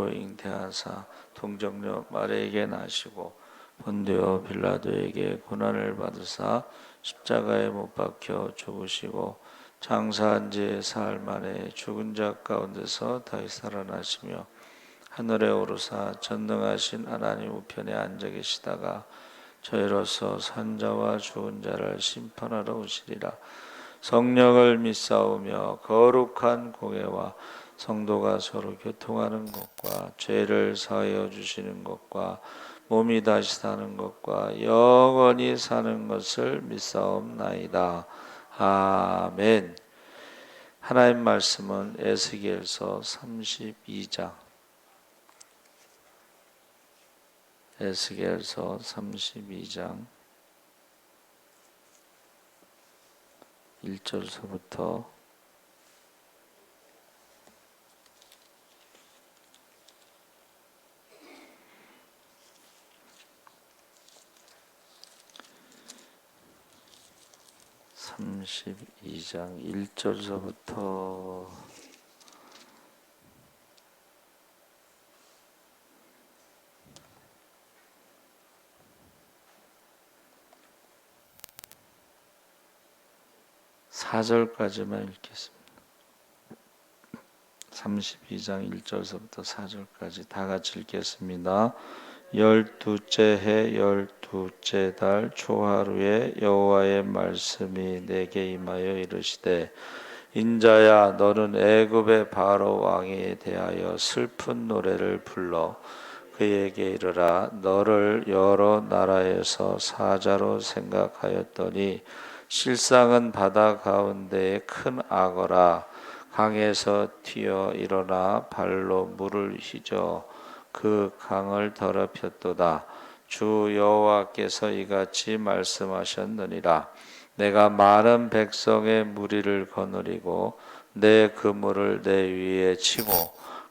능력으로 잉태하사 동정녀 마리아에게 나시고 본디오 빌라도에게 고난을 받으사 십자가에 못 박혀 죽으시고 장사한 지 사흘 만에 죽은 자 가운데서 다시 살아나시며 하늘에 오르사 전능하신 하나님 우편에 앉아 계시다가 저희로서 산자와 죽은 자를 심판하러 오시리라. 성령을 믿사오며 거룩한 공회와 성도가 서로 교통하는 것과 죄를 사하여 주시는 것과 몸이 다시 사는 것과 영원히 사는 것을 믿사옵나이다. 아멘. 하나님 말씀은 에스겔서 32장 에스겔서 32장 1절서부터 32장 1절서부터 4절까지만 읽겠습니다. 32장 1절서부터 4절까지 다 같이 읽겠습니다. 12째 해 12째 달 초하루에 여호와의 말씀이 내게 임하여 이르시되 인자야 너는 애굽의 바로 왕에 대하여 슬픈 노래를 불러 그에게 이르라. 너를 여러 나라에서 사자로 생각하였더니 실상은 바다 가운데의 큰 악어라. 강에서 튀어 일어나 발로 물을 휘저 그 강을 더럽혔도다. 주 여호와께서 이같이 말씀하셨느니라. 내가 많은 백성의 무리를 거느리고 내 그물을 내 위에 치고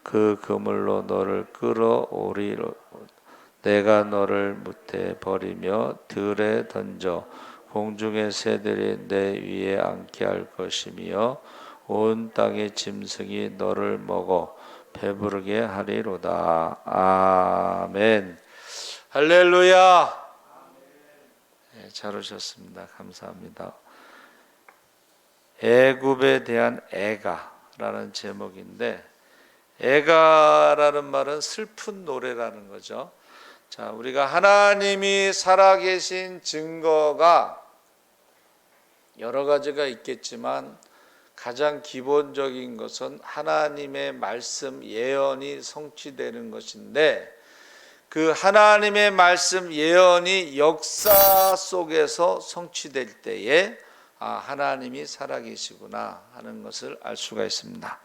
그 그물로 너를 끌어오리로. 내가 너를 무태 버리며 들에 던져 공중의 새들이 내 위에 앉게 할 것이며 온 땅의 짐승이 너를 먹어 배부르게 하리로다. 아멘. 할렐루야. 네, 잘 오셨습니다. 감사합니다. 애굽에 대한 애가라는 제목인데, 애가라는 말은 슬픈 노래라는 거죠. 자, 우리가 하나님이 살아계신 증거가 여러 가지가 있겠지만 가장 기본적인 것은 하나님의 말씀 예언이 성취되는 것인데, 그 하나님의 말씀 예언이 역사 속에서 성취될 때에 하나님이 살아계시구나 하는 것을 알 수가 있습니다.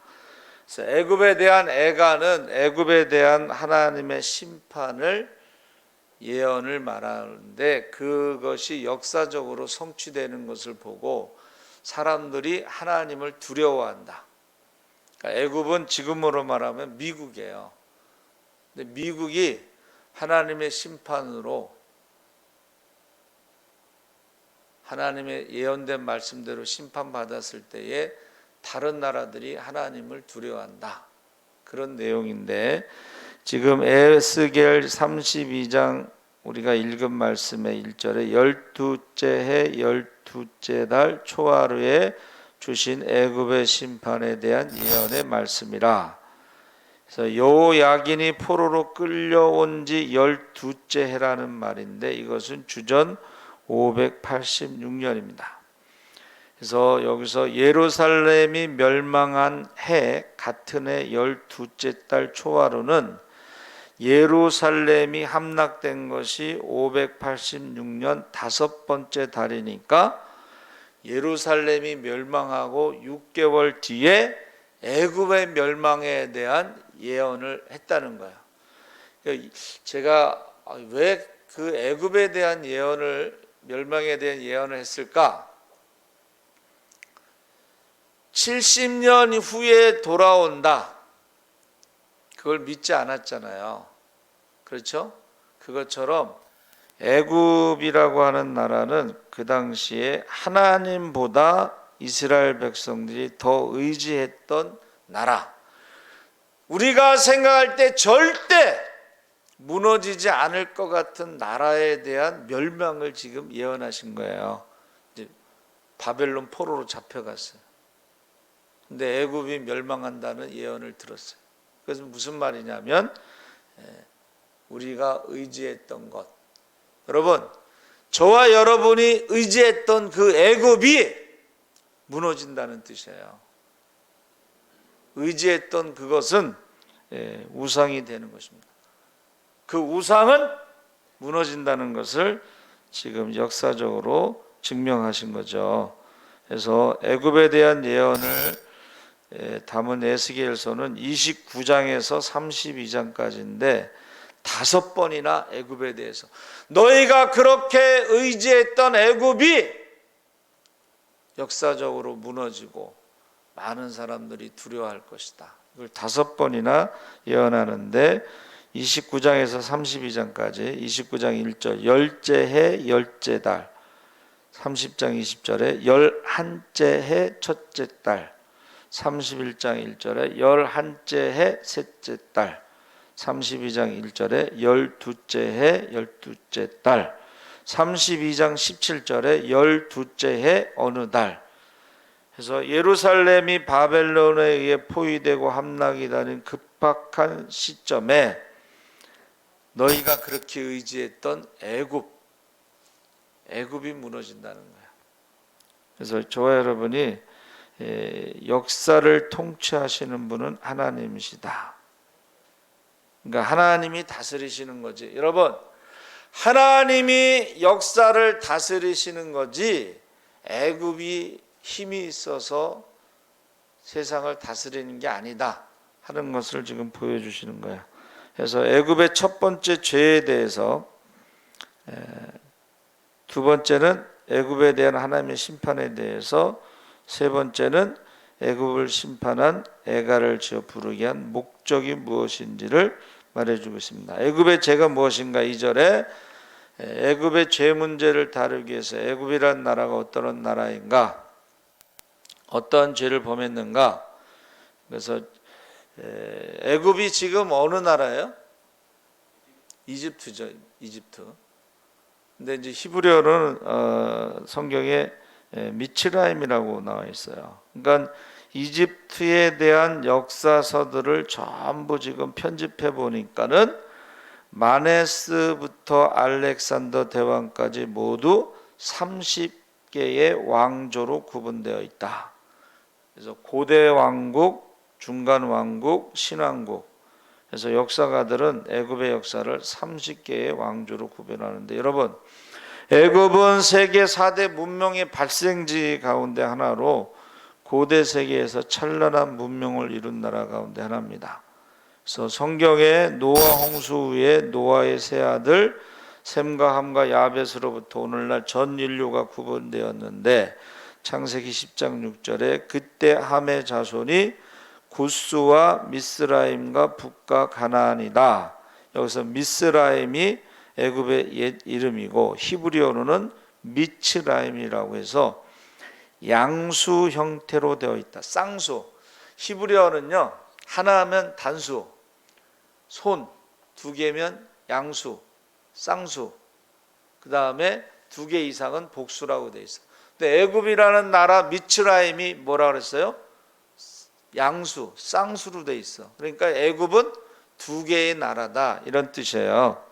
그래서 애굽에 대한 애가는 애굽에 대한 하나님의 심판을 예언을 말하는데, 그것이 역사적으로 성취되는 것을 보고 사람들이 하나님을 두려워한다. 그러니까 애굽은 지금으로 말하면 미국이에요. 근데 미국이 하나님의 심판으로 하나님의 예언된 말씀대로 심판받았을 때에 다른 나라들이 하나님을 두려워한다. 그런 내용인데, 지금 에스겔 32장 우리가 읽은 말씀의 1절에 12째 해 12째 달 초하루에 주신 애굽의 심판에 대한 예언의 말씀이라. 그래서 여호야긴이 포로로 끌려온 지 12째 해라는 말인데, 이것은 주전 586년입니다. 그래서 여기서 예루살렘이 멸망한 해 같은 해 12째 달 초하루는 예루살렘이 함락된 것이 586년 다섯 번째 달이니까 예루살렘이 멸망하고 6개월 뒤에 애굽의 멸망에 대한 예언을 했다는 거예요. 제가 왜 그 애굽에 대한 예언을, 멸망에 대한 예언을 했을까? 70년 후에 돌아온다. 그걸 믿지 않았잖아요. 그렇죠? 그것처럼 애굽이라고 하는 나라는 그 당시에 하나님보다 이스라엘 백성들이 더 의지했던 나라. 우리가 생각할 때 절대 무너지지 않을 것 같은 나라에 대한 멸망을 지금 예언하신 거예요. 이제 바벨론 포로로 잡혀갔어요. 근데 애굽이 멸망한다는 예언을 들었어요. 그래서 무슨 말이냐면 우리가 의지했던 것, 여러분, 저와 여러분이 의지했던 그 애굽이 무너진다는 뜻이에요. 의지했던 그것은 우상이 되는 것입니다. 그 우상은 무너진다는 것을 지금 역사적으로 증명하신 거죠. 그래서 애굽에 대한 예언을 담은 에스겔서는 29장에서 32장까지인데 5번이나 애굽에 대해서 너희가 그렇게 의지했던 애굽이 역사적으로 무너지고 많은 사람들이 두려워할 것이다. 이걸 5번이나 예언하는데 29장에서 32장까지 29장 1절 열째 해 열째 달, 30장 20절에 11째 해 첫째 달, 31장 1절에 11째 해 셋째 달, 32장 1절에 12째 해 12째 달, 32장 17절에 12째 해 어느 달. 그래서 예루살렘이 바벨론에 의해 포위되고 함락이 되는 급박한 시점에 너희가 그렇게 의지했던 애굽이 무너진다는 거야. 그래서 저와 여러분이 역사를 통치하시는 분은 하나님이시다. 그러니까 하나님이 다스리시는 거지. 여러분, 하나님이 역사를 다스리시는 거지 애굽이 힘이 있어서 세상을 다스리는 게 아니다 하는 것을 지금 보여주시는 거야. 그래서 애굽의 첫 번째 죄에 대해서, 두 번째는 애굽에 대한 하나님의 심판에 대해서, 세 번째는 애굽을 심판한 애가를 지어 부르게 한 목적이 무엇인지를 말해주고 있습니다. 애굽의 죄가 무엇인가? 2절에 애굽의 죄 문제를 다루기 위해서 애굽이라는 나라가 어떤 나라인가, 어떤 죄를 범했는가. 그래서 애굽이 지금 어느 나라예요? 이집트죠. 이집트. 근데 이제 히브리어는 성경에 미츠라임이라고 나와 있어요. 그러니까 이집트에 대한 역사서들을 전부 지금 편집해 보니까는 마네스부터 알렉산더 대왕까지 모두 30개의 왕조로 구분되어 있다. 그래서 고대 왕국, 중간 왕국, 신왕국. 그래서 역사가들은 애굽의 역사를 30개의 왕조로 구별하는데, 여러분, 애굽은 세계 4대 문명의 발생지 가운데 하나로 고대 세계에서 찬란한 문명을 이룬 나라 가운데 하나입니다. 그래서 성경에 노아 홍수 후에 노아의 세 아들 셈과 함과 야벳으로부터 오늘날 전 인류가 구분되었는데, 창세기 10장 6절에 그때 함의 자손이 구스와 미스라임과 북과 가나안이다. 여기서 미스라임이 애굽의 옛 이름이고 히브리어로는 미츠라임이라고 해서 양수 형태로 되어 있다. 쌍수. 히브리어는요, 하나 하면 단수, 손, 2개면 양수, 쌍수, 그 다음에 2개 이상은 복수라고 되어 있어. 근데 애굽이라는 나라 미츠라임이 뭐라 그랬어요? 양수, 쌍수로 되어 있어. 그러니까 애굽은 2개의 나라다, 이런 뜻이에요.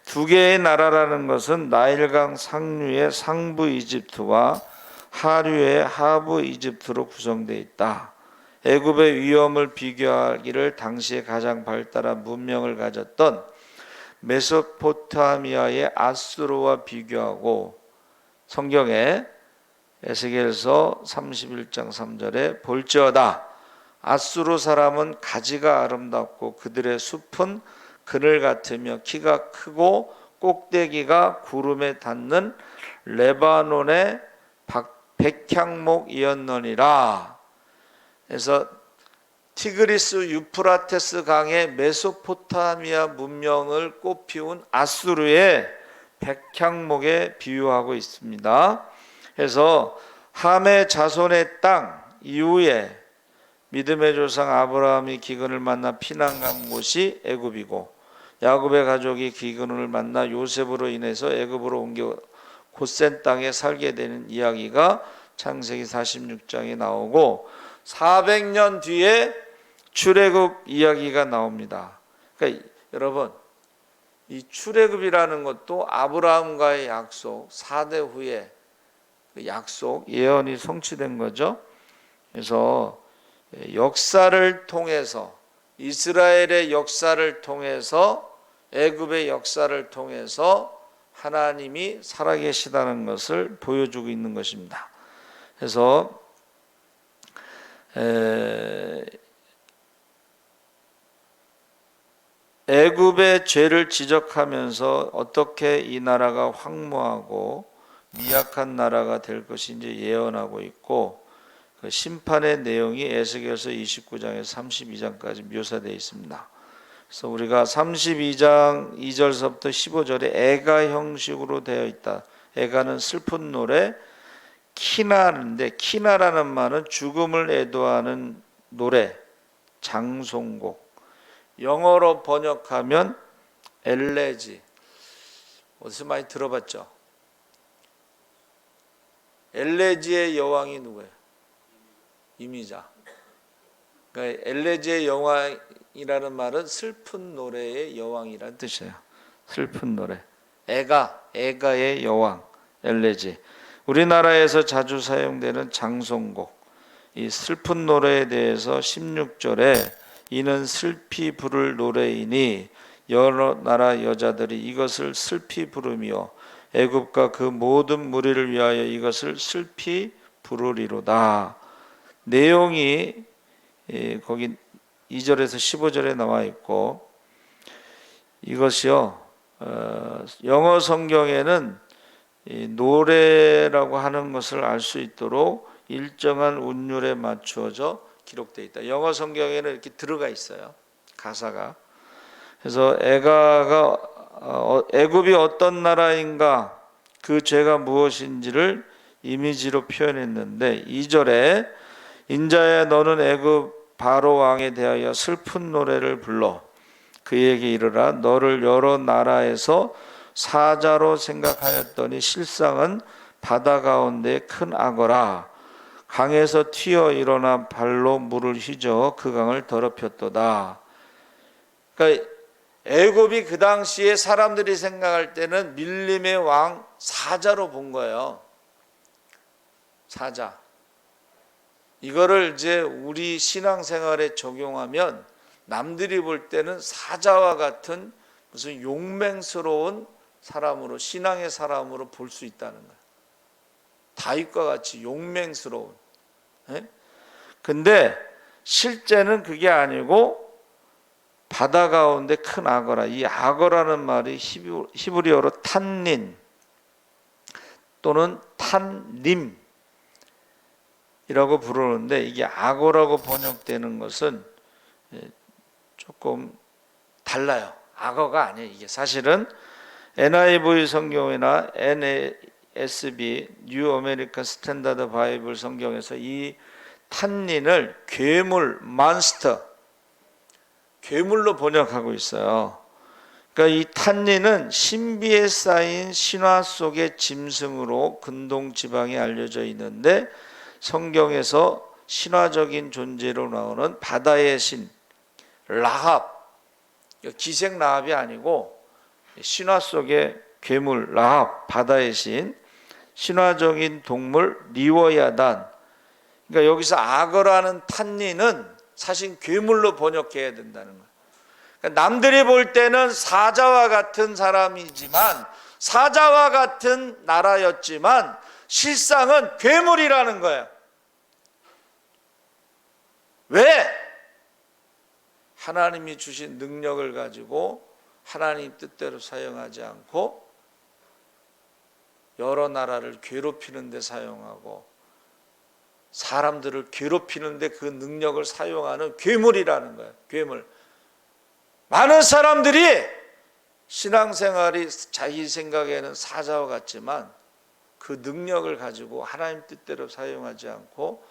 2개의 나라라는 것은 나일강 상류의 상부 이집트와 하류의 하부 이집트로 구성되어 있다. 애굽의 위험을 비교하기를 당시에 가장 발달한 문명을 가졌던 메소포타미아의 아수르와 비교하고, 성경에 에스겔서 31장 3절에 볼지어다 아수르 사람은 가지가 아름답고 그들의 숲은 그늘 같으며 키가 크고 꼭대기가 구름에 닿는 레바논의 백향목이었느니라. 그래서 티그리스 유프라테스 강의 메소포타미아 문명을 꽃피운 아수르의 백향목에 비유하고 있습니다. 그래서 함의 자손의 땅 이후에 믿음의 조상 아브라함이 기근을 만나 피난 간 곳이 애굽이고 야곱의 가족이 기근을 만나 요셉으로 인해서 애굽으로 옮겨 고센 땅에 살게 되는 이야기가 창세기 46장에 나오고 400년 뒤에 출애굽 이야기가 나옵니다. 그러니까 여러분, 이 출애굽이라는 것도 아브라함과의 약속, 4대 후에 그 약속, 예언이 성취된 거죠. 그래서 역사를 통해서, 이스라엘의 역사를 통해서, 애굽의 역사를 통해서 하나님이 살아계시다는 것을 보여주고 있는 것입니다. 그래서 애굽의 죄를 지적하면서 어떻게 이 나라가 황무하고 미약한 나라가 될 것인지 예언하고 있고, 그 심판의 내용이 에스겔서 29장에서 32장까지 묘사되어 있습니다. 그래서 우리가 32장 2절서부터 15절에 애가 형식으로 되어 있다. 애가는 슬픈 노래, 키나인데 키나라는 말은 죽음을 애도하는 노래, 장송곡. 영어로 번역하면 엘레지. 어디서 많이 들어봤죠? 엘레지의 여왕이 누구예요? 이미자. 그러니까 엘레지의 여왕이라는 말은 슬픈 노래의 여왕이라는 뜻이에요. 슬픈 노래. 애가의 여왕, 엘레지. 우리나라에서 자주 사용되는 장송곡. 이 슬픈 노래에 대해서 16절에 이는 슬피 부를 노래이니 여러 나라 여자들이 이것을 슬피 부르며 애굽과 그 모든 무리를 위하여 이것을 슬피 부르리로다. 내용이 거기 2절에서 15절에 나와 있고, 이것이요 영어 성경에는 노래라고 하는 것을 알 수 있도록 일정한 운율에 맞추어져 기록되어 있다. 영어 성경에는 이렇게 들어가 있어요, 가사가. 그래서 애굽이 어떤 나라인가, 그 죄가 무엇인지를 이미지로 표현했는데 2절에 인자야 너는 애굽 바로 왕에 대하여 슬픈 노래를 불러 그에게 이르라 너를 여러 나라에서 사자로 생각하였더니 실상은 바다 가운데 큰 악어라. 강에서 튀어 일어나 발로 물을 휘저 그 강을 더럽혔도다. 그러니까 애굽이 그 당시에 사람들이 생각할 때는 밀림의 왕 사자로 본 거예요. 사자. 이거를 이제 우리 신앙생활에 적용하면 남들이 볼 때는 사자와 같은 무슨 용맹스러운 사람으로, 신앙의 사람으로 볼 수 있다는 거예요. 다윗과 같이 용맹스러운. 근데 실제는 그게 아니고 바다 가운데 큰 악어라. 이 악어라는 말이 히브리어로 탄닌 또는 탄림이라고 부르는데, 이게 악어라고 번역되는 것은 조금 달라요. 악어가 아니에요. 이게 사실은 NIV 성경이나 NASB 뉴 아메리칸 스탠다드 바이블 성경에서 이 탄닌을 괴물, 몬스터, 괴물로 번역하고 있어요. 그러니까 이 탄닌은 신비에 쌓인 신화 속의 짐승으로 근동 지방에 알려져 있는데, 성경에서 신화적인 존재로 나오는 바다의 신 라합, 기생 라합이 아니고 신화 속의 괴물 라합, 바다의 신, 신화적인 동물 리워야단. 그러니까 여기서 악어라는 탄닌은 사실 괴물로 번역해야 된다는 거예요. 그러니까 남들이 볼 때는 사자와 같은 사람이지만, 사자와 같은 나라였지만 실상은 괴물이라는 거예요. 왜? 하나님이 주신 능력을 가지고 하나님 뜻대로 사용하지 않고 여러 나라를 괴롭히는 데 사용하고 사람들을 괴롭히는 데 그 능력을 사용하는 괴물이라는 거예요. 괴물. 많은 사람들이 신앙생활이 자기 생각에는 사자와 같지만 그 능력을 가지고 하나님 뜻대로 사용하지 않고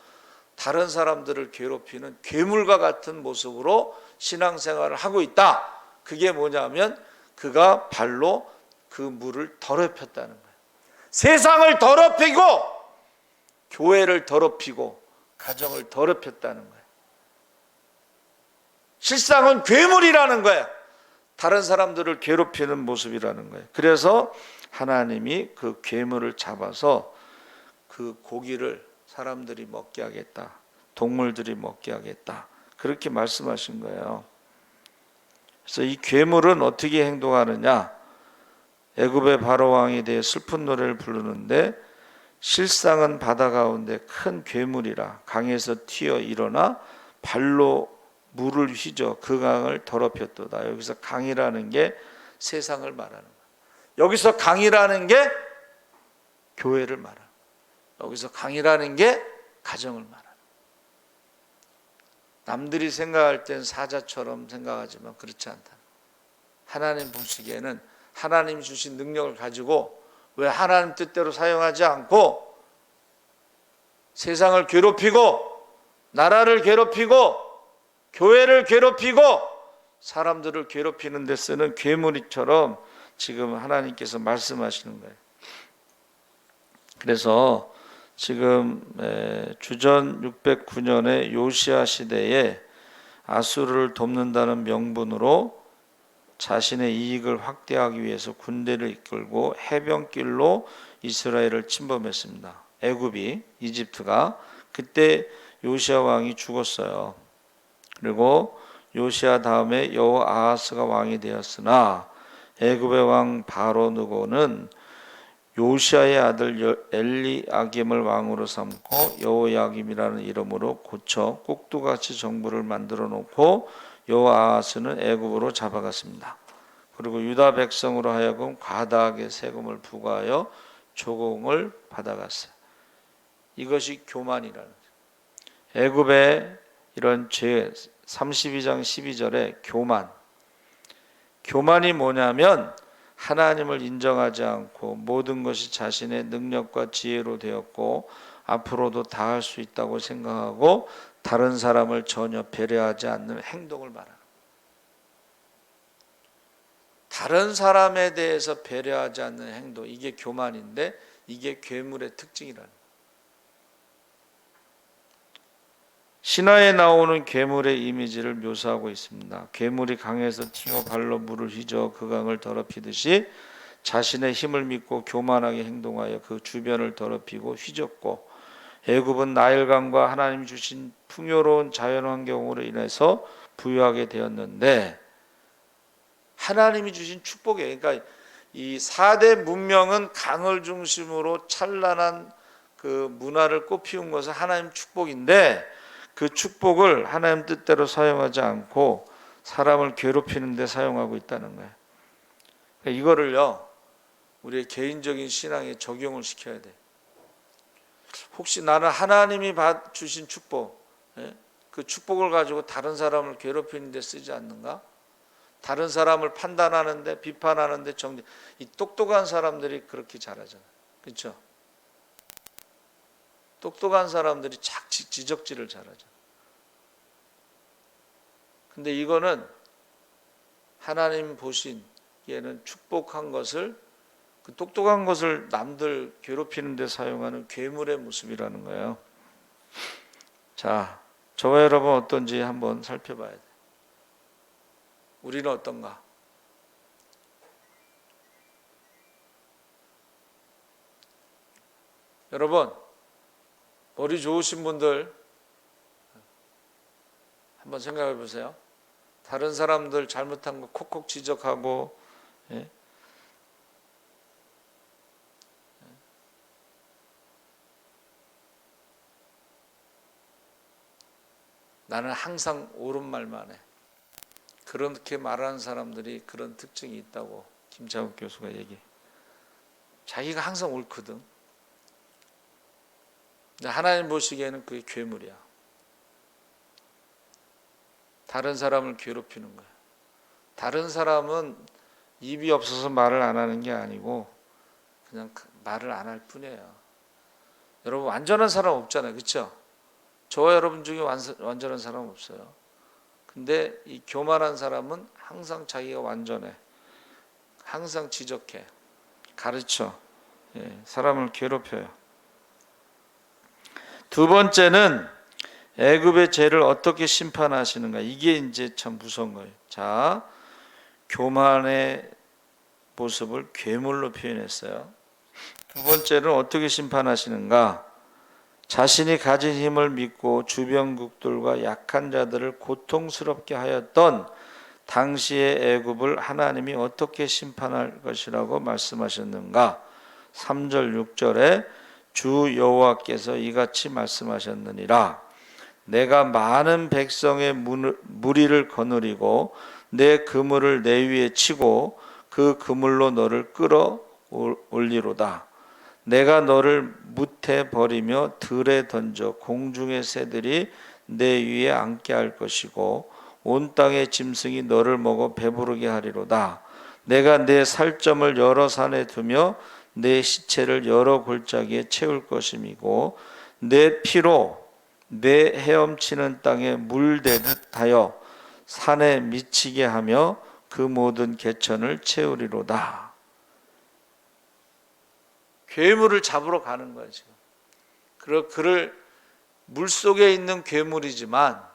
다른 사람들을 괴롭히는 괴물과 같은 모습으로 신앙생활을 하고 있다. 그게 뭐냐면 그가 발로 그 물을 더럽혔다는 거예요. 세상을 더럽히고 교회를 더럽히고 가정을 더럽혔다는 거예요. 실상은 괴물이라는 거예요. 다른 사람들을 괴롭히는 모습이라는 거예요. 그래서 하나님이 그 괴물을 잡아서 그 고기를 사람들이 먹게 하겠다. 동물들이 먹게 하겠다. 그렇게 말씀하신 거예요. 그래서 이 괴물은 어떻게 행동하느냐? 애굽의 바로 왕에 대해 슬픈 노래를 부르는데 실상은 바다 가운데 큰 괴물이라 강에서 튀어 일어나 발로 물을 휘저 그 강을 더럽혔도다. 여기서 강이라는 게 세상을 말하는 거예요. 여기서 강이라는 게 교회를 말하는 거예요. 여기서 강이라는 게 가정을 말하는 거예요. 남들이 생각할 땐 사자처럼 생각하지만 그렇지 않다. 하나님 보시기에는 하나님 주신 능력을 가지고 왜 하나님 뜻대로 사용하지 않고 세상을 괴롭히고 나라를 괴롭히고 교회를 괴롭히고 사람들을 괴롭히는 데 쓰는 괴물이처럼 지금 하나님께서 말씀하시는 거예요. 그래서 지금 주전 609년의 요시야 시대에 아수르를 돕는다는 명분으로 자신의 이익을 확대하기 위해서 군대를 이끌고 해변길로 이스라엘을 침범했습니다. 애굽이, 이집트가. 그때 요시야 왕이 죽었어요. 그리고 요시야 다음에 여호아하스가 왕이 되었으나 애굽의 왕 바로 느고는 요시야의 아들 엘리아김을 왕으로 삼고 여호야김이라는 이름으로 고쳐 꼭두같이 정부를 만들어 놓고 여호아하스는 애굽으로 잡아갔습니다. 그리고 유다 백성으로 하여금 과다하게 세금을 부과하여 조공을 받아갔어요. 이것이 교만이라는 거죠. 애굽의 이런 죄 32장 12절에 교만이 뭐냐면 하나님을 인정하지 않고 모든 것이 자신의 능력과 지혜로 되었고 앞으로도 다 할 수 있다고 생각하고 다른 사람을 전혀 배려하지 않는 행동을 말하는 거예요. 다른 사람에 대해서 배려하지 않는 행동, 이게 교만인데 이게 괴물의 특징이라는 거예요. 신화에 나오는 괴물의 이미지를 묘사하고 있습니다. 괴물이 강에서 튀어 발로 물을 휘저 그 강을 더럽히듯이 자신의 힘을 믿고 교만하게 행동하여 그 주변을 더럽히고 휘젓고 애굽은 나일강과 하나님 주신 풍요로운 자연환경으로 인해서 부유하게 되었는데 하나님이 주신 축복이에요. 그러니까 이 4대 문명은 강을 중심으로 찬란한 그 문화를 꽃피운 것은 하나님 축복인데 그 축복을 하나님 뜻대로 사용하지 않고 사람을 괴롭히는 데 사용하고 있다는 거예요. 그러니까 이거를요 우리의 개인적인 신앙에 적용을 시켜야 돼. 혹시 나는 하나님이 주신 축복, 그 축복을 가지고 다른 사람을 괴롭히는 데 쓰지 않는가? 다른 사람을 판단하는데 비판하는데 이 똑똑한 사람들이 그렇게 잘하잖아요. 그렇죠? 똑똑한 사람들이 지적질을 잘하죠. 근데 이거는 하나님 보시기에는 축복한 것을 그 똑똑한 것을 남들 괴롭히는 데 사용하는 괴물의 모습이라는 거예요. 자, 저와 여러분 어떤지 한번 살펴봐야 돼요. 우리는 어떤가? 여러분 머리 좋으신 분들 한번 생각해 보세요. 다른 사람들 잘못한 거 콕콕 지적하고 나는 항상 옳은 말만 해. 그렇게 말하는 사람들이 그런 특징이 있다고 김창욱 교수가 얘기해. 자기가 항상 옳거든. 근데 하나님 보시기에는 그게 괴물이야. 다른 사람을 괴롭히는 거야. 다른 사람은 입이 없어서 말을 안 하는 게 아니고 그냥 말을 안 할 뿐이에요. 여러분 완전한 사람 없잖아요. 그렇죠? 저와 여러분 중에 완전한 사람 없어요. 근데 이 교만한 사람은 항상 자기가 완전해. 항상 지적해. 가르쳐. 사람을 괴롭혀요. 두 번째는 애굽의 죄를 어떻게 심판하시는가. 이게 이제 참 무서운 거예요. 자, 교만의 모습을 괴물로 표현했어요. 두 번째는 어떻게 심판하시는가. 자신이 가진 힘을 믿고 주변국들과 약한 자들을 고통스럽게 하였던 당시의 애굽을 하나님이 어떻게 심판할 것이라고 말씀하셨는가. 3절 6절에 주 여호와께서 이같이 말씀하셨느니라. 내가 많은 백성의 무리를 거느리고 내 그물을 내 위에 치고 그 그물로 너를 끌어 올리로다. 내가 너를 뭇에 버리며 들에 던져 공중의 새들이 내 위에 앉게 할 것이고 온 땅의 짐승이 너를 먹어 배부르게 하리로다. 내가 내 살점을 여러 산에 두며 내 시체를 여러 골짜기에 채울 것임이고 내 피로 내 헤엄치는 땅에 물대듯 하여 산에 미치게 하며 그 모든 개천을 채우리로다. 괴물을 잡으러 가는 거예요 지금. 그를 물속에 있는 괴물이지만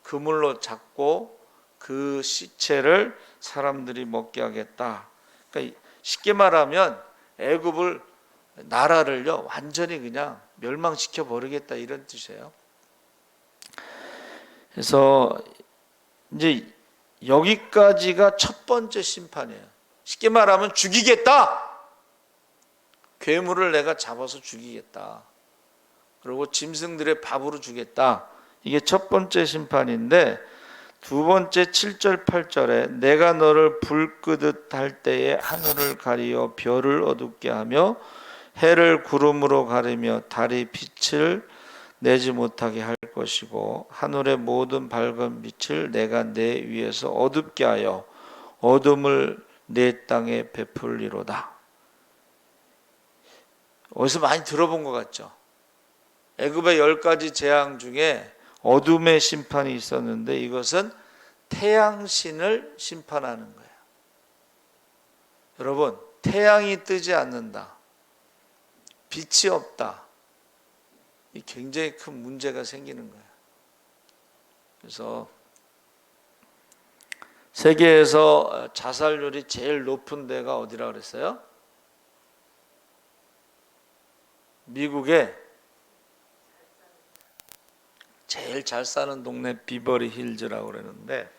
그물로 잡고 그 시체를 사람들이 먹게 하겠다. 그러니까 쉽게 말하면 애굽을 나라를요 완전히 그냥 멸망시켜 버리겠다 이런 뜻이에요. 그래서 이제 여기까지가 첫 번째 심판이에요. 쉽게 말하면 죽이겠다. 괴물을 내가 잡아서 죽이겠다. 그리고 짐승들의 밥으로 주겠다. 이게 첫 번째 심판인데 두 번째 7절 8절에 내가 너를 불 끄듯 할 때에 하늘을 가리어 별을 어둡게 하며 해를 구름으로 가리며 달이 빛을 내지 못하게 할 것이고 하늘의 모든 밝은 빛을 내가 내 위에서 어둡게 하여 어둠을 내 땅에 베풀리로다. 어디서 많이 들어본 것 같죠? 애굽의 10가지 재앙 중에 어둠의 심판이 있었는데 이것은 태양신을 심판하는 거예요. 여러분, 태양이 뜨지 않는다. 빛이 없다. 이 굉장히 큰 문제가 생기는 거예요. 그래서 세계에서 자살률이 제일 높은 데가 어디라 그랬어요? 미국에 제일 잘 사는 동네 비버리 힐즈라고 그러는데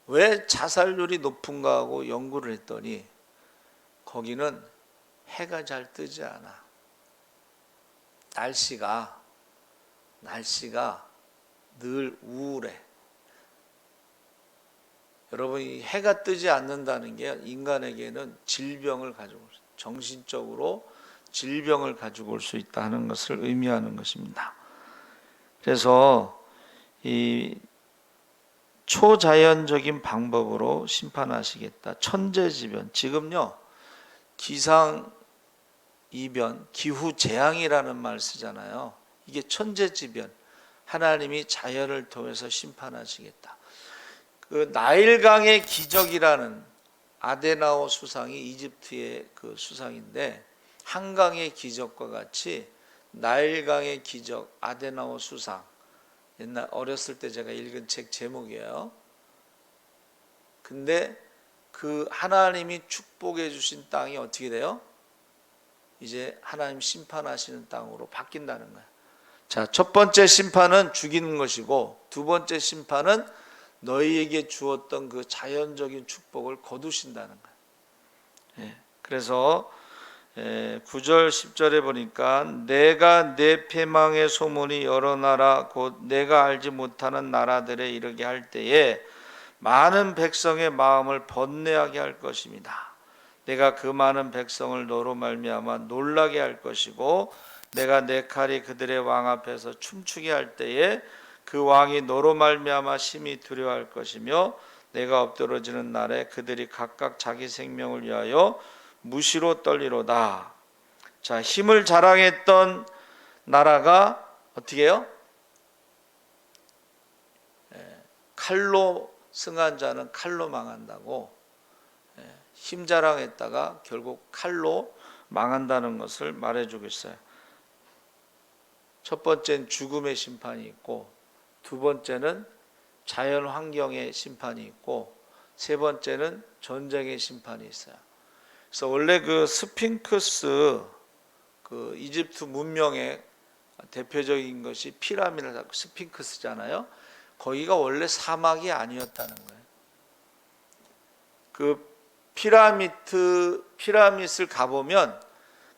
왜 자살률이 높은가 하고 연구를 했더니 거기는 해가 잘 뜨지 않아. 날씨가 늘 우울해. 여러분, 이 해가 뜨지 않는다는 게 인간에게는 질병을 가지고 올 수, 정신적으로 질병을 가지고 올 수 있다는 것을 의미하는 것입니다. 그래서 이 초자연적인 방법으로 심판하시겠다. 천재지변. 지금요 기상이변, 기후재앙이라는 말 쓰잖아요. 이게 천재지변. 하나님이 자연을 통해서 심판하시겠다. 그 나일강의 기적이라는 아데나오 수상이 이집트의 그 수상인데 한강의 기적과 같이 나일강의 기적, 아데나오 수상. 옛날 어렸을 때 제가 읽은 책 제목이에요. 근데 그 하나님이 축복해 주신 땅이 어떻게 돼요? 이제 하나님 심판하시는 땅으로 바뀐다는 거예요. 자, 첫 번째 심판은 죽이는 것이고 두 번째 심판은 너희에게 주었던 그 자연적인 축복을 거두신다는 거예요. 그래서 9절 10절에 보니까 내가 내 패망의 소문이 여러 나라 곧 내가 알지 못하는 나라들에 이르게 할 때에 많은 백성의 마음을 번뇌하게 할 것입니다. 내가 그 많은 백성을 너로 말미암아 놀라게 할 것이고 내가 내 칼이 그들의 왕 앞에서 춤추게 할 때에 그 왕이 너로 말미암아 심히 두려워할 것이며 내가 엎드러지는 날에 그들이 각각 자기 생명을 위하여 무시로 떨리로다. 자, 힘을 자랑했던 나라가 어떻게 해요? 칼로 승한 자는 칼로 망한다고, 힘 자랑했다가 결국 칼로 망한다는 것을 말해주고 있어요. 첫 번째는 죽음의 심판이 있고, 두 번째는 자연 환경의 심판이 있고, 세 번째는 전쟁의 심판이 있어요. 그래서 원래 그 스핑크스, 그 이집트 문명의 대표적인 것이 피라미드 스핑크스잖아요. 거기가 원래 사막이 아니었다는 거예요. 그 피라밋을 가보면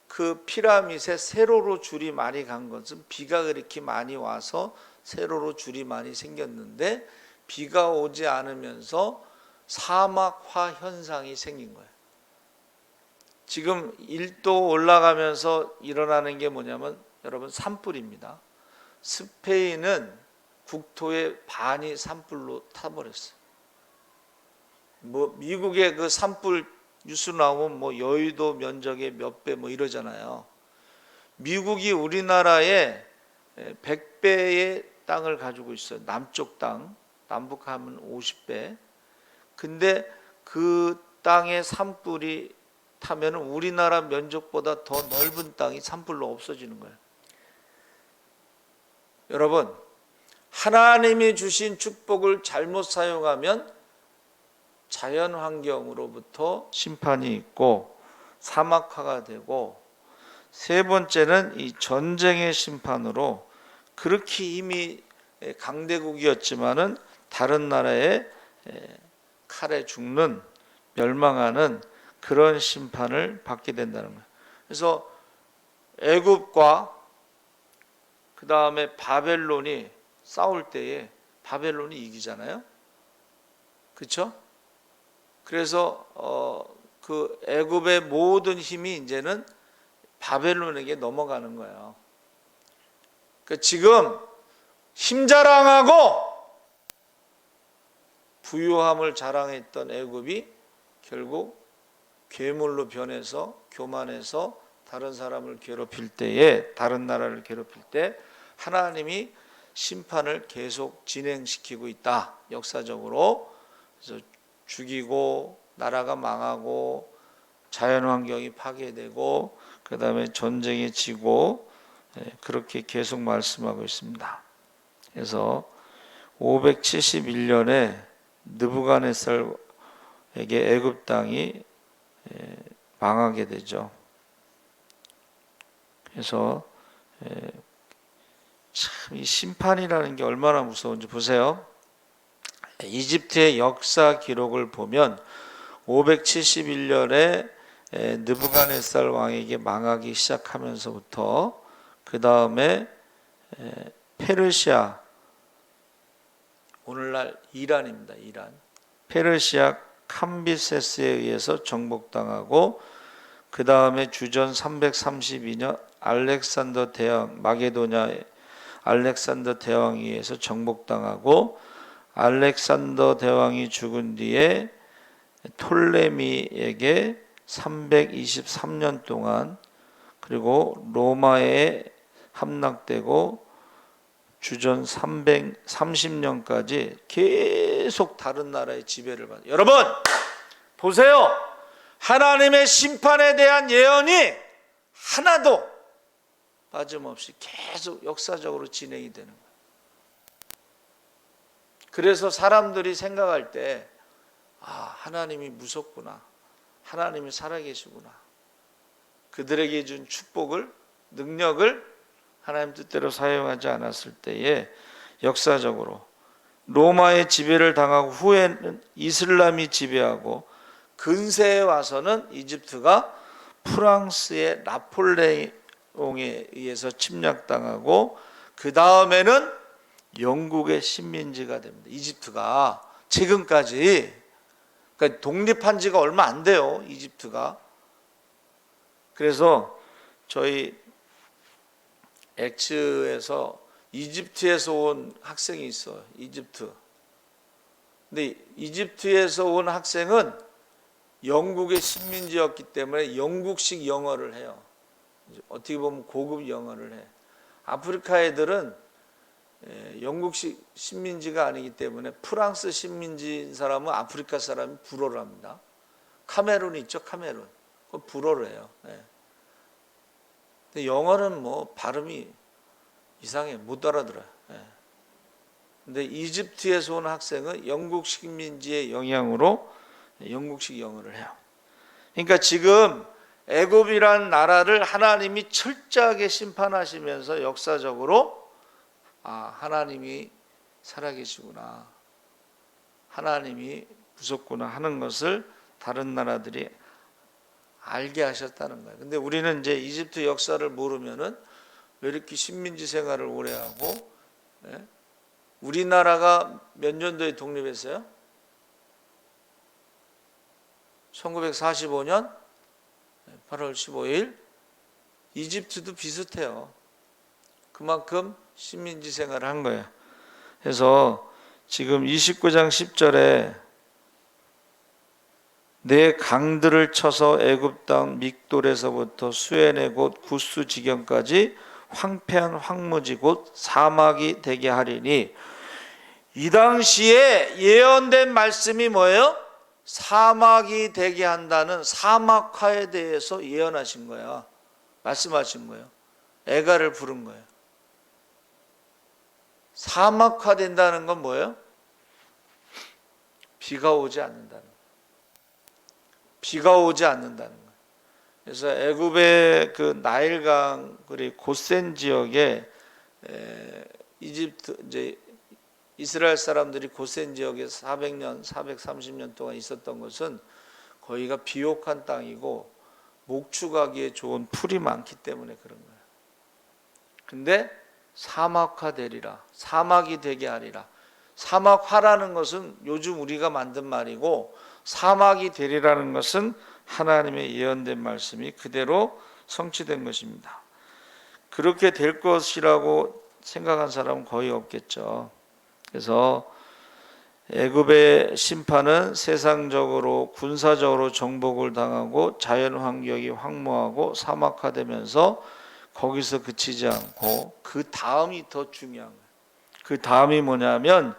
그 피라밋에 세로로 줄이 많이 간 것은 비가 그렇게 많이 와서 세로로 줄이 많이 생겼는데, 비가 오지 않으면서 사막화 현상이 생긴 거예요. 지금 1도 올라가면서 일어나는 게 뭐냐면 여러분 산불입니다. 스페인은 국토의 반이 산불로 타버렸어요. 뭐 미국의 그 산불 뉴스 나오면 뭐 여의도 면적의 몇 배 뭐 이러잖아요. 미국이 우리나라의 100배의 땅을 가지고 있어요. 남쪽 땅, 남북하면 50배. 근데 그 땅에 산불이 타면 우리나라 면적보다 더 넓은 땅이 산불로 없어지는 거예요. 여러분, 하나님이 주신 축복을 잘못 사용하면 자연환경으로부터 심판이 있고 사막화가 되고, 세 번째는 이 전쟁의 심판으로 그렇게 이미 강대국이었지만은 다른 나라의 칼에 죽는, 멸망하는 그런 심판을 받게 된다는 거예요. 그래서 애굽과 그 다음에 바벨론이 싸울 때에 바벨론이 이기잖아요. 그렇죠? 그래서 그 애굽의 모든 힘이 이제는 바벨론에게 넘어가는 거예요. 그러니까 지금 힘 자랑하고 부유함을 자랑했던 애굽이 결국 괴물로 변해서 교만해서 다른 사람을 괴롭힐 때에, 다른 나라를 괴롭힐 때 하나님이 심판을 계속 진행시키고 있다. 역사적으로. 그래서 죽이고 나라가 망하고 자연환경이 파괴되고 그 다음에 전쟁에 지고, 그렇게 계속 말씀하고 있습니다. 그래서 571년에 느부갓네살에게 애굽 땅이 망하게 되죠. 그래서 참 이 심판이라는 게 얼마나 무서운지 보세요. 이집트의 역사 기록을 보면 571년에 느부갓네살 왕에게 망하기 시작하면서부터 그 다음에 페르시아, 오늘날 이란입니다. 이란. 페르시아 캄비세스에 의해서 정복당하고, 그 다음에 주전 332년 알렉산더 대왕, 마게도냐의 알렉산더 대왕에 의해서 정복당하고, 알렉산더 대왕이 죽은 뒤에 톨레미에게 323년 동안, 그리고 로마에 함락되고 주전 330년까지 계속 다른 나라의 지배를 받아요. 여러분 보세요. 하나님의 심판에 대한 예언이 하나도 빠짐없이 계속 역사적으로 진행이 되는 거예요. 그래서 사람들이 생각할 때 하나님이 무섭구나, 하나님이 살아계시구나, 그들에게 준 축복을, 능력을 하나님 뜻대로 사용하지 않았을 때에 역사적으로 로마의 지배를 당하고 후에는 이슬람이 지배하고, 근세에 와서는 이집트가 프랑스의 나폴레옹에 의해서 침략당하고, 그 다음에는 영국의 식민지가 됩니다. 이집트가 지금까지, 그러니까 독립한 지가 얼마 안 돼요, 이집트가. 그래서 저희 엑츠에서 이집트에서 온 학생이 있어요. 이집트. 근데 이집트에서 온 학생은 영국의 식민지였기 때문에 영국식 영어를 해요. 어떻게 보면 고급 영어를 해. 아프리카 애들은 영국식 식민지가 아니기 때문에 프랑스 식민지인 사람은 아프리카 사람이 불어를 합니다. 카메룬 있죠, 카메룬. 그거 불어를 해요. 근데 영어는 뭐 발음이 이상해, 못 알아들어요. 근데 이집트에서 온 학생은 영국 식민지의 영향으로 영국식 영어를 해요. 그러니까 지금 애굽이란 나라를 하나님이 철저하게 심판하시면서 역사적으로 하나님이 살아계시구나, 하나님이 무섭구나 하는 것을 다른 나라들이 알게 하셨다는 거예요. 근데 우리는 이제 이집트 역사를 모르면은 왜 이렇게 식민지 생활을 오래 하고, 우리나라가 몇 년도에 독립했어요? 1945년 8월 15일. 이집트도 비슷해요. 그만큼 식민지 생활을 한 거예요. 그래서 지금 29장 10절에 내 강들을 쳐서 애굽 땅 믹돌에서부터 수엔의 곧 구스 지경까지 황폐한 황무지 곧 사막이 되게 하리니, 이 당시에 예언된 말씀이 뭐예요? 사막이 되게 한다는 사막화에 대해서 예언하신 거야. 말씀하신 거예요. 애가를 부른 거예요. 사막화 된다는 건 뭐예요? 비가 오지 않는다는 거예요. 비가 오지 않는다는 거예요. 그래서 애굽의 그 나일강 그리고 고센 지역에 이집트 이제 이스라엘 사람들이 고센 지역에 400년, 430년 동안 있었던 것은 거기가 비옥한 땅이고 목축하기에 좋은 풀이 많기 때문에 그런 거예요. 근데 사막화 되리라, 사막이 되게 하리라. 사막화라는 것은 요즘 우리가 만든 말이고, 사막이 되리라는 것은 하나님의 예언된 말씀이 그대로 성취된 것입니다. 그렇게 될 것이라고 생각한 사람은 거의 없겠죠. 그래서 애굽의 심판은 세상적으로 군사적으로 정복을 당하고 자연 환경이 황무하고 사막화되면서 거기서 그치지 않고 그 다음이 더 중요한 거예요. 그 다음이 뭐냐면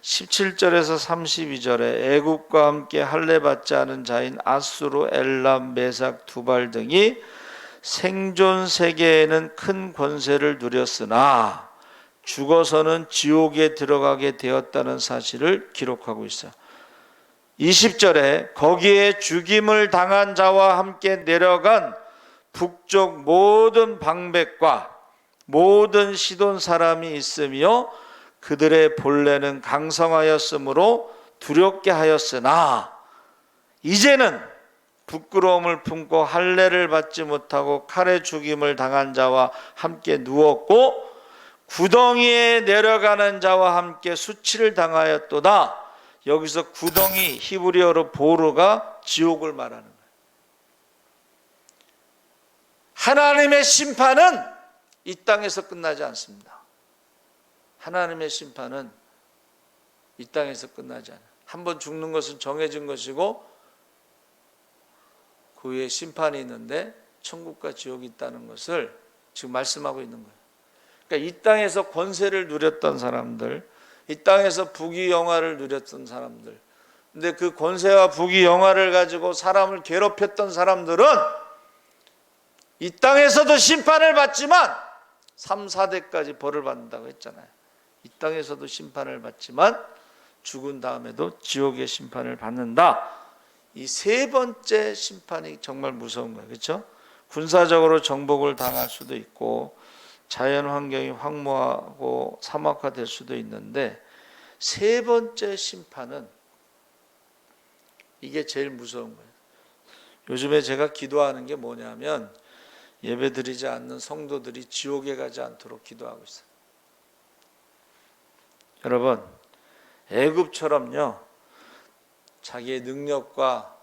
17절에서 32절에 애굽과 함께 할례받지 않은 자인 아수르, 엘람, 메삭, 두발 등이 생존 세계에는 큰 권세를 누렸으나 죽어서는 지옥에 들어가게 되었다는 사실을 기록하고 있어요. 20절에 거기에 죽임을 당한 자와 함께 내려간 북쪽 모든 방백과 모든 시돈 사람이 있으며 그들의 본래는 강성하였으므로 두렵게 하였으나 이제는 부끄러움을 품고 할례를 받지 못하고 칼에 죽임을 당한 자와 함께 누웠고 구덩이에 내려가는 자와 함께 수치를 당하였도다. 여기서 구덩이 히브리어로 보르가 지옥을 말하는 거예요. 하나님의 심판은 이 땅에서 끝나지 않습니다. 하나님의 심판은 이 땅에서 끝나지 않아요. 한번 죽는 것은 정해진 것이고 그 후에 심판이 있는데 천국과 지옥이 있다는 것을 지금 말씀하고 있는 거예요. 그러니까 이 땅에서 권세를 누렸던 사람들, 이 땅에서 부귀영화를 누렸던 사람들, 근데 그 권세와 부귀영화를 가지고 사람을 괴롭혔던 사람들은 이 땅에서도 심판을 받지만 3, 4대까지 벌을 받는다고 했잖아요. 이 땅에서도 심판을 받지만 죽은 다음에도 지옥의 심판을 받는다. 이 세 번째 심판이 정말 무서운 거예요. 그렇죠? 군사적으로 정복을 당할 수도 있고 자연 환경이 황무하고 사막화될 수도 있는데 세 번째 심판은 이게 제일 무서운 거예요. 요즘에 제가 기도하는 게 뭐냐면 예배드리지 않는 성도들이 지옥에 가지 않도록 기도하고 있어요. 여러분, 애굽처럼요, 자기의 능력과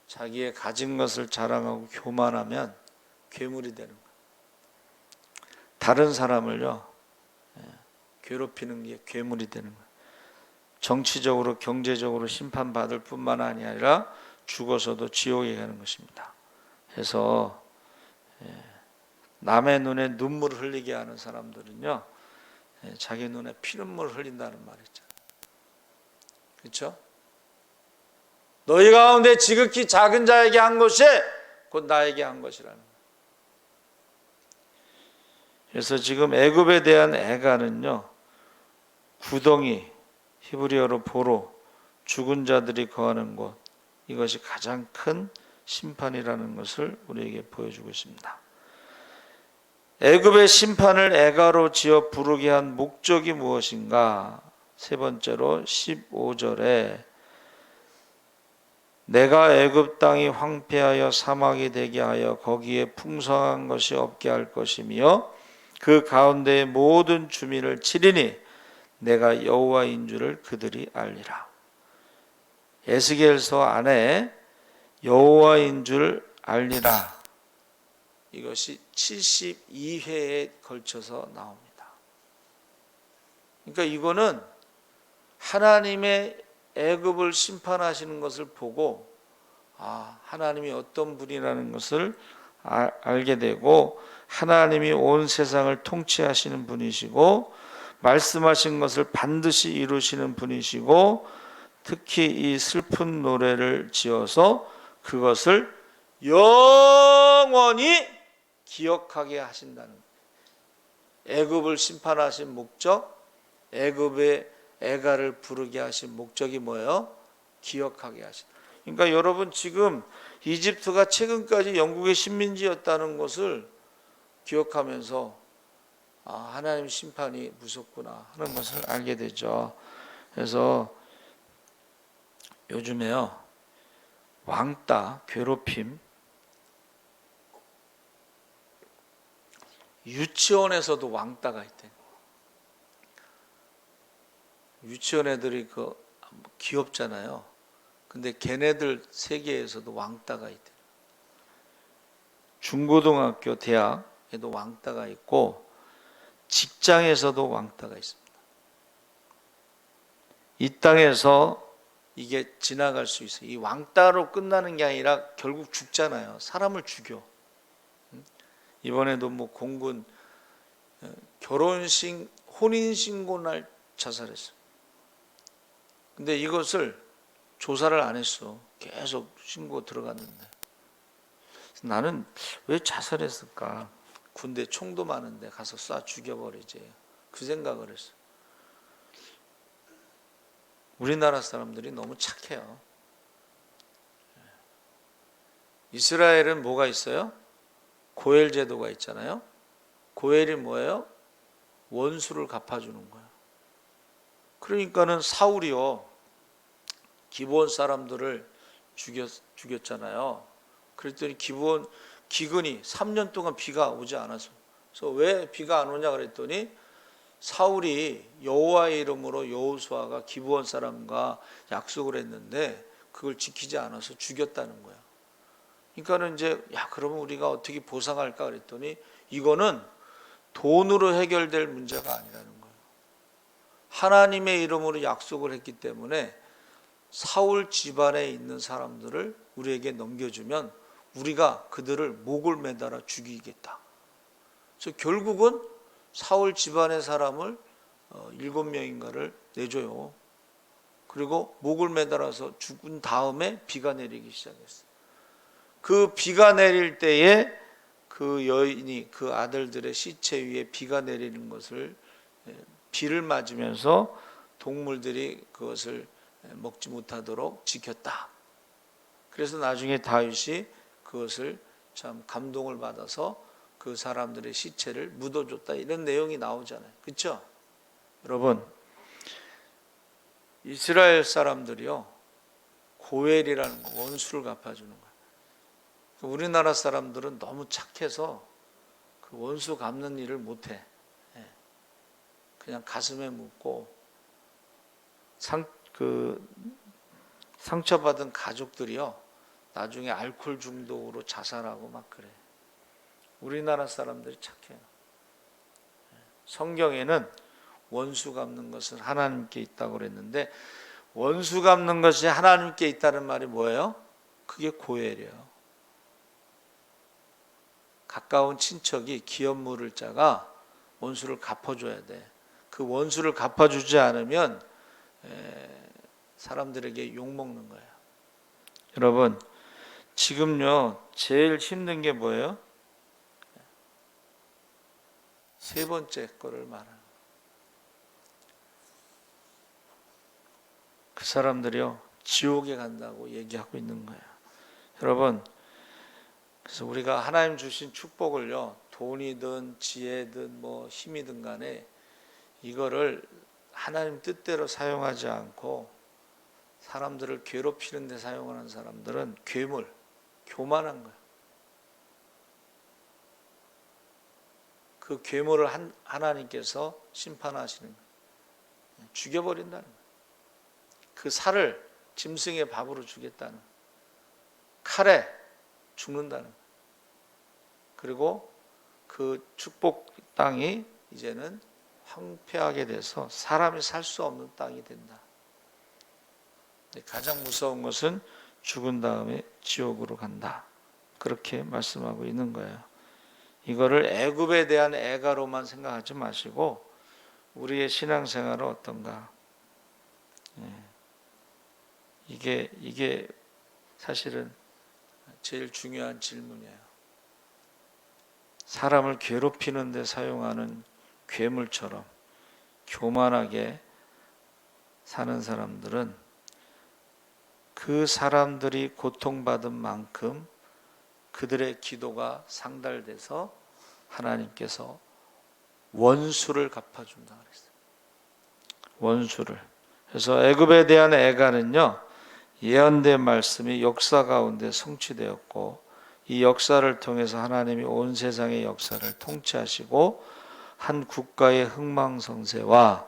자기의 가진 것을 자랑하고 교만하면 괴물이 되는 거예요. 다른 사람을요 괴롭히는 게 괴물이 되는 거예요. 정치적으로 경제적으로 심판받을 뿐만 아니라 죽어서도 지옥에 가는 것입니다. 그래서 남의 눈에 눈물을 흘리게 하는 사람들은요, 자기 눈에 피눈물을 흘린다는 말이 있잖아요. 그렇죠? 너희 가운데 지극히 작은 자에게 한 것이 곧 나에게 한 것이라는 거예요. 그래서 지금 애굽에 대한 애가는요, 구덩이, 히브리어로 보로, 죽은 자들이 거하는 곳, 이것이 가장 큰 심판이라는 것을 우리에게 보여주고 있습니다. 애굽의 심판을 애가로 지어 부르게 한 목적이 무엇인가? 세 번째로 15절에 내가 애굽 땅이 황폐하여 사막이 되게 하여 거기에 풍성한 것이 없게 할 것이며 그 가운데의 모든 주민을 치리니 내가 여호와인 줄을 그들이 알리라. 에스겔서 안에 여호와인 줄 알리라, 이것이 72회에 걸쳐서 나옵니다. 그러니까 이거는 하나님의 애굽을 심판하시는 것을 보고 하나님이 어떤 분이라는 것을 알게 되고, 하나님이 온 세상을 통치하시는 분이시고 말씀하신 것을 반드시 이루시는 분이시고, 특히 이 슬픈 노래를 지어서 그것을 영원히 기억하게 하신다는 거예요. 애굽을 심판하신 목적, 애굽의 애가를 부르게 하신 목적이 뭐예요? 기억하게 하신. 그러니까 여러분, 지금 이집트가 최근까지 영국의 식민지였다는 것을 기억하면서 하나님 심판이 무섭구나 하는 것을 알게 되죠. 그래서 요즘에요, 왕따, 괴롭힘, 유치원에서도 왕따가 있대. 유치원 애들이 귀엽잖아요. 근데 걔네들 세계에서도 왕따가 있대. 중고등학교, 대학에도 왕따가 있고 직장에서도 왕따가 있습니다. 이 땅에서 이게 지나갈 수 있어요. 이 왕따로 끝나는 게 아니라 결국 죽잖아요. 사람을 죽여. 이번에도 공군 결혼식 혼인신고 날 자살했어요. 근데 이것을 조사를 안 했어. 계속 신고 들어갔는데. 나는 왜 자살했을까? 군대 총도 많은데 가서 쏴 죽여버리지. 그 생각을 했어. 우리나라 사람들이 너무 착해요. 이스라엘은 뭐가 있어요? 고엘 제도가 있잖아요. 고엘이 뭐예요? 원수를 갚아주는 거예요. 그러니까는 사울이요, 기브온 사람들을 죽였잖아요. 그랬더니 기근이 3년 동안 비가 오지 않아서. 그래서 왜 비가 안 오냐 그랬더니 사울이 여호와의 이름으로 여호수아가 기브온 사람과 약속을 했는데 그걸 지키지 않아서 죽였다는 거야. 그러니까는 이제 그러면 우리가 어떻게 보상할까 그랬더니 이거는 돈으로 해결될 문제가 아니라는 거예요. 하나님의 이름으로 약속을 했기 때문에 사울 집안에 있는 사람들을 우리에게 넘겨주면 우리가 그들을 목을 매달아 죽이겠다. 그래서 결국은 사울 집안의 사람을 7명인가를 내줘요. 그리고 목을 매달아서 죽은 다음에 비가 내리기 시작했어요. 그 비가 내릴 때에 그 여인이 그 아들들의 시체 위에 비가 내리는 것을, 비를 맞으면서 동물들이 그것을 먹지 못하도록 지켰다. 그래서 나중에 다윗이 그것을 참 감동을 받아서 그 사람들의 시체를 묻어줬다, 이런 내용이 나오잖아요. 그렇죠? 여러분, 이스라엘 사람들이요, 고엘이라는 거, 원수를 갚아주는 거예요. 우리나라 사람들은 너무 착해서 그 원수 갚는 일을 못해. 그냥 가슴에 묻고 상처받은 가족들이요, 나중에 알코올 중독으로 자살하고 막 그래. 우리나라 사람들이 착해요. 성경에는 원수 갚는 것은 하나님께 있다고 그랬는데, 원수 갚는 것이 하나님께 있다는 말이 뭐예요? 그게 고엘이에요. 가까운 친척이 기업 물을 자가 원수를 갚아줘야 돼. 그 원수를 갚아주지 않으면 사람들에게 욕먹는 거예요. 여러분, 지금요 제일 힘든 게 뭐예요? 세 번째 거를 말하는 거예요. 그 사람들이요 지옥에 간다고 얘기하고 있는 거예요. 여러분, 그래서 우리가 하나님 주신 축복을요 돈이든 지혜든 뭐 힘이든 간에 이거를 하나님 뜻대로 사용하지 않고 사람들을 괴롭히는 데 사용하는 사람들은 괴물, 교만한 거예요. 그 괴물을 하나님께서 심판하시는 거예요. 죽여버린다는 거예요. 그 살을 짐승의 밥으로 주겠다는 거예요. 칼에 죽는다는 거예요. 그리고 그 축복 땅이 이제는 황폐하게 돼서 사람이 살 수 없는 땅이 된다. 가장 무서운 것은 죽은 다음에 지옥으로 간다. 그렇게 말씀하고 있는 거예요. 이거를 애굽에 대한 애가로만 생각하지 마시고 우리의 신앙생활은 어떤가? 이게 사실은 제일 중요한 질문이에요. 사람을 괴롭히는 데 사용하는 괴물처럼 교만하게 사는 사람들은 그 사람들이 고통받은 만큼 그들의 기도가 상달돼서 하나님께서 원수를 갚아준다 그랬어요. 원수를. 그래서 애굽에 대한 애가는요 예언된 말씀이 역사 가운데 성취되었고 이 역사를 통해서 하나님이 온 세상의 역사를 통치하시고 한 국가의 흥망성쇠와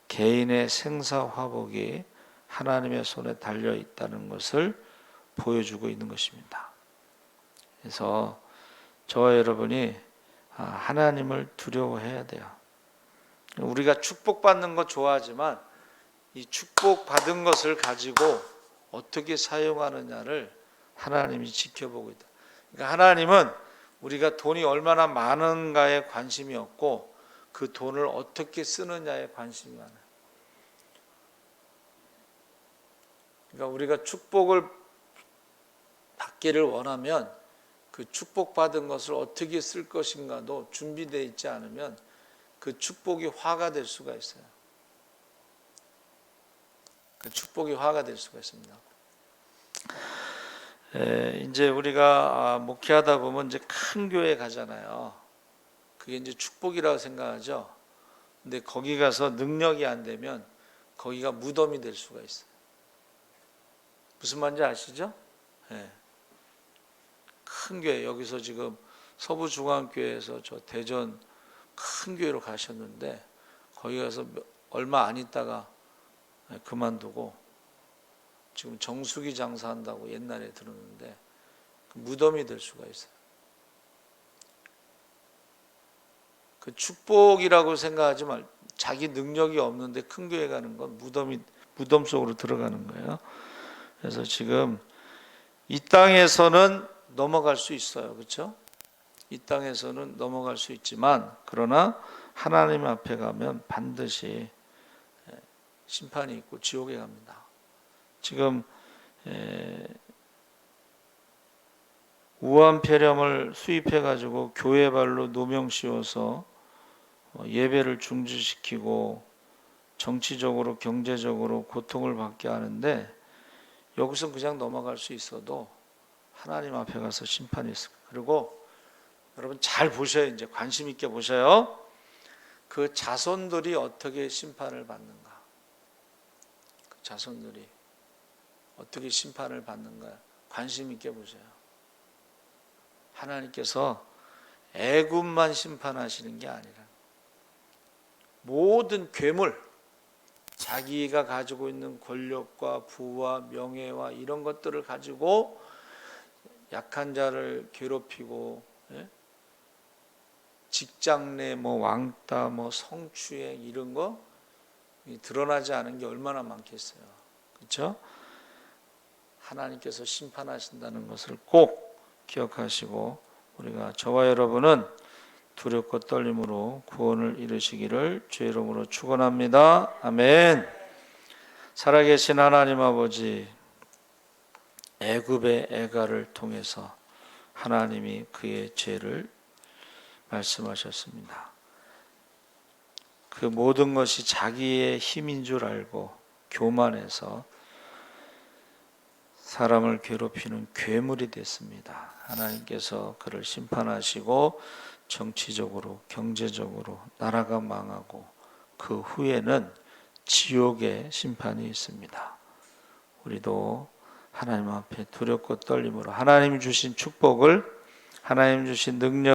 개인의 생사화복이 하나님의 손에 달려 있다는 것을 보여주고 있는 것입니다. 그래서 저와 여러분이 하나님을 두려워해야 돼요. 우리가 축복받는 거 좋아하지만 이 축복받은 것을 가지고 어떻게 사용하느냐를 하나님이 지켜보고 있다. 그러니까 하나님은 우리가 돈이 얼마나 많은가에 관심이 없고 그 돈을 어떻게 쓰느냐에 관심이 많아요. 그러니까 우리가 축복을 받기를 원하면 그 축복받은 것을 어떻게 쓸 것인가도 준비되어 있지 않으면 그 축복이 화가 될 수가 있어요. 그 축복이 화가 될 수가 있습니다. 이제 우리가 목회하다 보면 이제 큰 교회 가잖아요. 그게 이제 축복이라고 생각하죠. 근데 거기 가서 능력이 안 되면 거기가 무덤이 될 수가 있어요. 무슨 말인지 아시죠? 네. 큰 교회, 여기서 지금 서부중앙교회에서 저 대전 큰 교회로 가셨는데 거기 가서 얼마 안 있다가 그만두고 지금 정수기 장사한다고 옛날에 들었는데 무덤이 될 수가 있어요. 그 축복이라고 생각하지 말, 자기 능력이 없는데 큰 교회 가는 건 무덤 속으로 들어가는 거예요. 그래서 지금 이 땅에서는 넘어갈 수 있어요. 그렇죠? 이 땅에서는 넘어갈 수 있지만 그러나 하나님 앞에 가면 반드시 심판이 있고 지옥에 갑니다. 지금 우한폐렴을 수입해 가지고 교회 발로 노명 씌워서 예배를 중지시키고 정치적으로 경제적으로 고통을 받게 하는데 여기서 그냥 넘어갈 수 있어도 하나님 앞에 가서 심판이 있을 거예요. 그리고 여러분 잘 보셔요. 이제 관심 있게 보셔요. 그 자손들이 어떻게 심판을 받는가? 그 자손들이 어떻게 심판을 받는가? 관심 있게 보세요. 하나님께서 애굽만 심판하시는 게 아니라 모든 괴물, 자기가 가지고 있는 권력과 부와 명예와 이런 것들을 가지고 약한 자를 괴롭히고 직장 내 왕따 성추행 이런 거 드러나지 않은 게 얼마나 많겠어요. 그렇죠? 하나님께서 심판하신다는 것을 꼭 기억하시고 우리가 저와 여러분은 두렵고 떨림으로 구원을 이루시기를 주의 이름으로 축원합니다. 아멘. 살아계신 하나님 아버지, 애굽의 애가를 통해서 하나님이 그의 죄를 말씀하셨습니다. 그 모든 것이 자기의 힘인 줄 알고 교만해서 사람을 괴롭히는 괴물이 됐습니다. 하나님께서 그를 심판하시고 정치적으로, 경제적으로 나라가 망하고 그 후에는 지옥의 심판이 있습니다. 우리도 하나님 앞에 두렵고 떨림으로 하나님 주신 축복을, 하나님 주신 능력